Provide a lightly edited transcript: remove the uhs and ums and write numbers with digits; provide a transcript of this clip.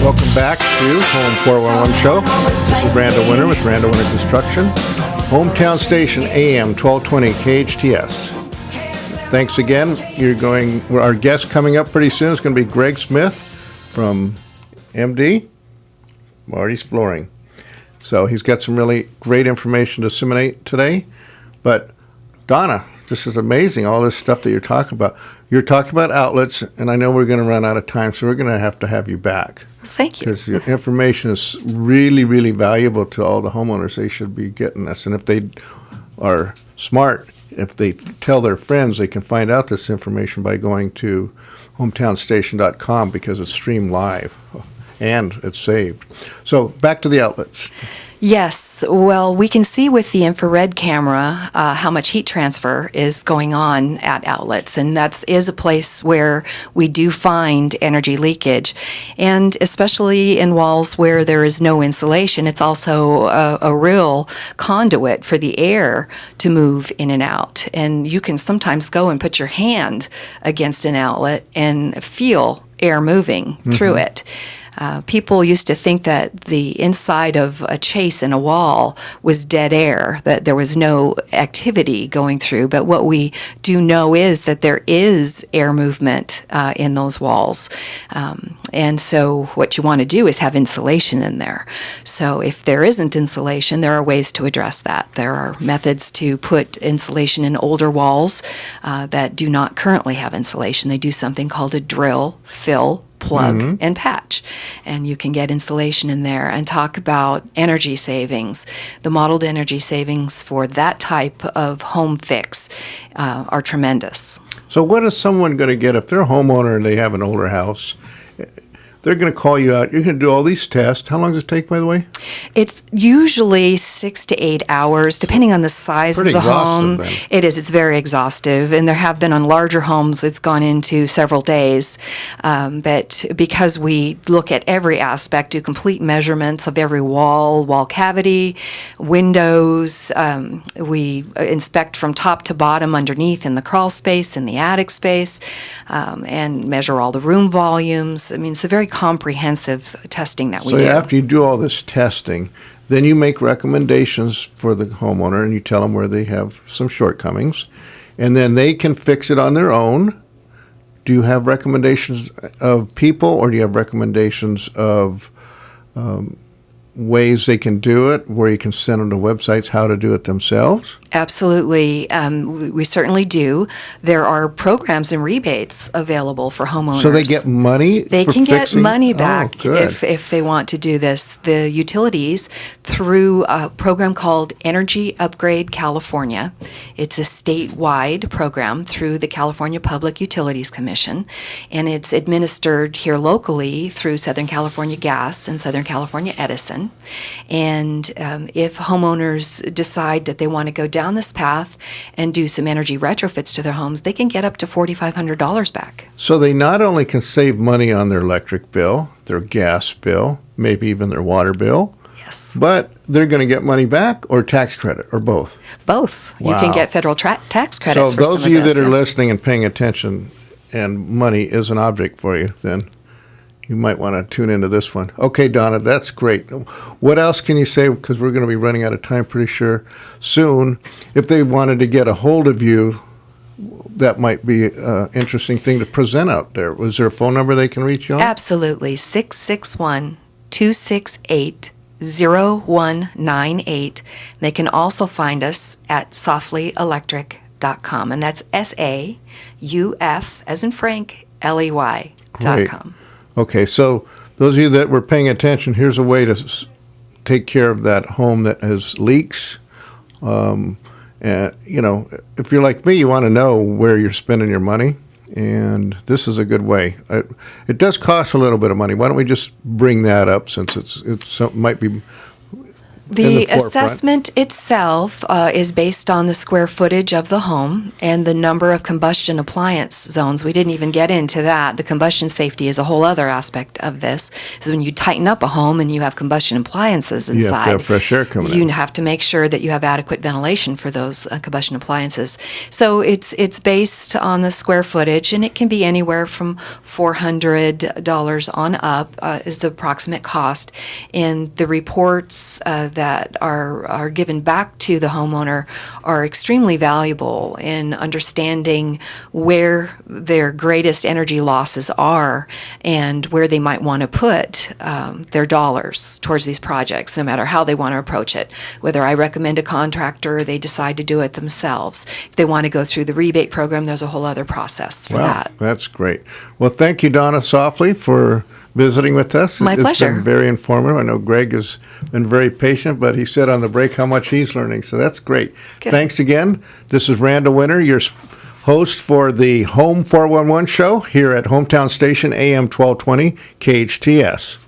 Welcome back to Home 411 Show. This is Randall Winter with Randall Winter Construction. Hometown Station AM 1220 KHTS. Thanks again. Our guest coming up pretty soon is going to be Greg Smith from MD, Marty's Flooring. So he's got some really great information to disseminate today. But Donna, this is amazing, all this stuff that you're talking about. You're talking about outlets, and I know we're going to run out of time, so we're going to have you back. Thank you. Because your information is really, really valuable to all the homeowners. They should be getting this. And if they are smart, if they tell their friends, they can find out this information by going to hometownstation.com because it's streamed live and it's saved. So back to the outlets. Yes. Well, we can see with the infrared camera how much heat transfer is going on at outlets, and that is a place where we do find energy leakage. And especially in walls where there is no insulation, it's also a real conduit for the air to move in and out. And you can sometimes go and put your hand against an outlet and feel air moving through it. People used to think that the inside of a chase in a wall was dead air, that there was no activity going through. But what we do know is that there is air movement in those walls. And so what you want to do is have insulation in there. So if there isn't insulation, there are ways to address that. There are methods to put insulation in older walls that do not currently have insulation. They do something called a drill, fill, plug, and patch. And you can get insulation in there and talk about energy savings. The modeled energy savings for that type of home fix are tremendous. So what is someone going to get if they're a homeowner and they have an older house? They're going to call you out. You're going to do all these tests. How long does it take, by the way? It's usually 6 to 8 hours, depending on the size of the home. Then. It is. It's very exhaustive. And there have been on larger homes, it's gone into several days. But because we look at every aspect, do complete measurements of every wall cavity, windows. We inspect from top to bottom, underneath, in the crawl space, in the attic space, and measure all the room volumes. I mean, it's a very comprehensive testing that we do. So after you do all this testing, then you make recommendations for the homeowner and you tell them where they have some shortcomings, and then they can fix it on their own. Do you have recommendations of people, or do you have recommendations of ways they can do it, where you can send them to websites how to do it themselves? Absolutely. We certainly do. There are programs and rebates available for homeowners. So they get money They for can fixing? get money back good. if they want to do this. The utilities, through a program called Energy Upgrade California, it's a statewide program through the California Public Utilities Commission, and it's administered here locally through Southern California Gas and Southern California Edison. And if homeowners decide that they want to go down this path and do some energy retrofits to their homes, they can get up to $4,500 back. So they not only can save money on their electric bill, their gas bill, maybe even their water bill, Yes. but they're going to get money back or tax credit or both? Both. Wow. You can get federal tax So credits for some those of of you this, that are yes. listening and paying attention and money is an object for you, then you might want to tune into this one. Okay, Donna, that's great. What else can you say? Because we're going to be running out of time pretty sure soon. If they wanted to get a hold of you, that might be an interesting thing to present out there. Was there a phone number they can reach you on? Absolutely. 661-268-0198. They can also find us at saufleyelectric.com, and that's SAUF, as in Frank, LEY.com. Okay, so those of you that were paying attention, here's a way to take care of that home that has leaks. And, if you're like me, you want to know where you're spending your money, and this is a good way. It does cost a little bit of money. Why don't we just bring that up, since it's might be The forefront. assessment itself is based on the square footage of the home and the number of combustion appliance zones. We didn't even get into that. The combustion safety is a whole other aspect of this. Is when you tighten up a home and you have combustion appliances inside, You have to have fresh air coming you in. have to make sure that you have adequate ventilation for those combustion appliances. So it's based on the square footage, and it can be anywhere from $400 on up is the approximate cost. And the reports that are given back to the homeowner are extremely valuable in understanding where their greatest energy losses are and where they might want to put their dollars towards these projects, no matter how they want to approach it. Whether I recommend a contractor or they decide to do it themselves. If they want to go through the rebate program, there's a whole other process for Wow, that. that's great. Well, thank you, Donna Saufley, for visiting with us. My It's pleasure. been very informative. I know Greg has been very patient, but he said on the break how much he's learning, so that's great. Good. Thanks again. This is Randall Winter, your host for the Home 411 show here at Hometown Station AM 1220 KHTS.